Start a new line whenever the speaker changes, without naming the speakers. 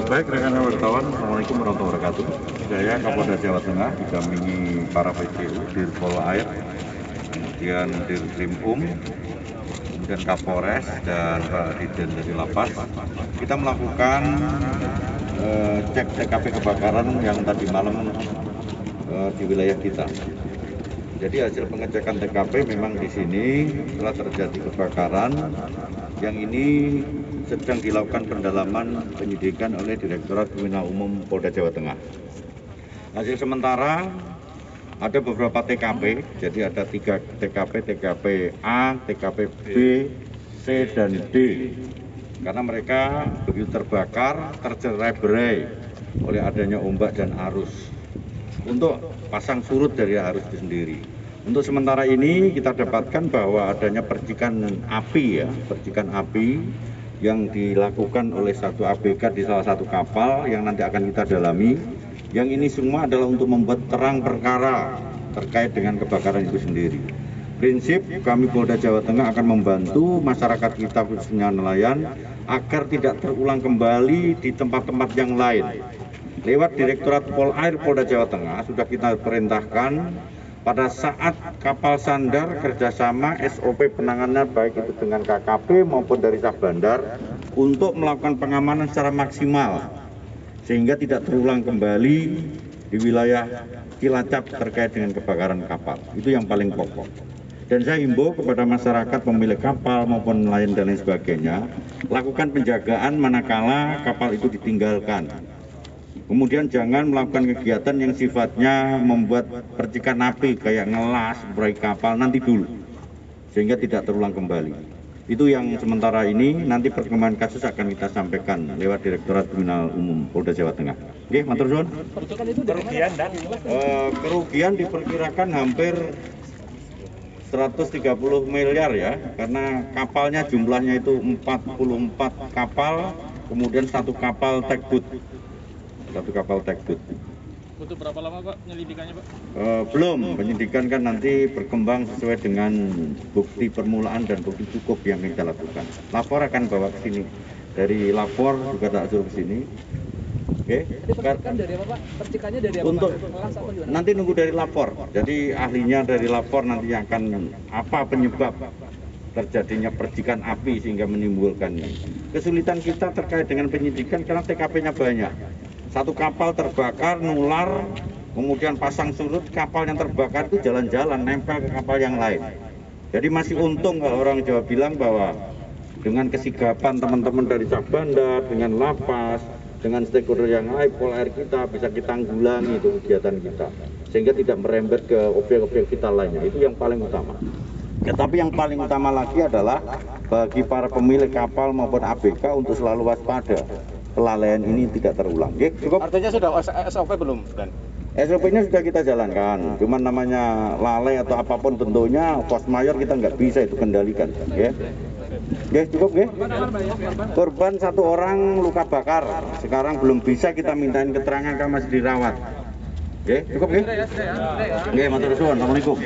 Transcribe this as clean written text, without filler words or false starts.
Baik rekan wartawan, Assalamualaikum warahmatullahi wabarakatuh. Saya Kapolda Jawa Tengah didampingi para PJU, Dirpol Air, kemudian Dirkrim kemudian Kapolres dan Pak Dirjen dari Lapas. Kita melakukan cek TKP kebakaran yang tadi malam di wilayah kita. Jadi hasil pengecekan TKP memang di sini telah terjadi kebakaran yang ini sedang dilakukan pendalaman penyidikan oleh Direktorat Kriminal Umum Polda Jawa Tengah. Hasil sementara ada beberapa TKP, jadi ada 3 TKP, TKP A, TKP B, C, dan D. Karena mereka begitu terbakar, tercerai-berai oleh adanya ombak dan arus. Untuk pasang surut dari arus itu sendiri. Untuk sementara ini kita dapatkan bahwa adanya percikan api yang dilakukan oleh satu ABK di salah satu kapal yang nanti akan kita dalami. Yang ini semua adalah untuk membuat terang perkara terkait dengan kebakaran itu sendiri. Prinsip kami Polda Jawa Tengah akan membantu masyarakat kita khususnya nelayan agar tidak terulang kembali di tempat-tempat yang lain. Lewat Direktorat Pol Air Polda Jawa Tengah sudah kita perintahkan pada saat kapal sandar kerjasama SOP penanganan baik itu dengan KKP maupun dari Sah Bandar untuk melakukan pengamanan secara maksimal sehingga tidak terulang kembali di wilayah Cilacap terkait dengan kebakaran kapal. Itu yang paling pokok. Dan saya himbau kepada masyarakat pemilik kapal maupun nelayan dan lain sebagainya, lakukan penjagaan manakala kapal itu ditinggalkan. Kemudian jangan melakukan kegiatan yang sifatnya membuat percikan api kayak ngelas, proyek kapal nanti dulu. Sehingga tidak terulang kembali. Itu yang sementara ini, nanti perkembangan kasus akan kita sampaikan lewat Direktorat Kriminal Umum Polda Jawa Tengah. Oke, matur suwun. Kerugian dan? Kerugian diperkirakan hampir 130 miliar ya, karena kapalnya jumlahnya itu 44 kapal, kemudian satu kapal tugboat.
Butuh berapa lama Pak penyelidikannya Pak?
Belum, penyidikan kan nanti berkembang sesuai dengan bukti permulaan dan bukti cukup yang kita lakukan. Lapor akan bawa ke sini, dari lapor juga tak suruh ke sini. Oke.
Percikan dari apa Pak? Percikannya dari apa?
Untuk
Pak?
nanti nunggu dari lapor. Jadi ahlinya dari lapor nanti akan apa penyebab terjadinya percikan api sehingga menimbulkan. Kesulitan kita terkait dengan penyidikan karena TKP-nya banyak. Satu kapal terbakar, nular, kemudian pasang surut, kapal yang terbakar itu jalan-jalan, nempel ke kapal yang lain. Jadi masih untung kalau orang Jawa bilang bahwa dengan kesigapan teman-teman dari Sah Bandar, dengan Lapas, dengan stakeholder yang lain, Pol Air kita bisa kita tanggulangi itu kegiatan kita. Sehingga tidak merembet ke objek-objek vital lainnya, itu yang paling utama. Ya, tapi yang paling utama lagi adalah bagi para pemilik kapal maupun ABK untuk selalu waspada. Kelalaian ini tidak terulang. Oke, cukup.
Artinya sudah SOP belum, Dan?
SOP-nya sudah kita jalankan. Cuman namanya lalai atau apapun tentunya force majeure kita nggak bisa itu kendalikan. Ya. Oke, cukup ya. Korban 1 orang luka bakar. Sekarang belum bisa kita mintain keterangan karena masih dirawat. Oke, cukup ya. Oke, matur suwun. Assalamualaikum.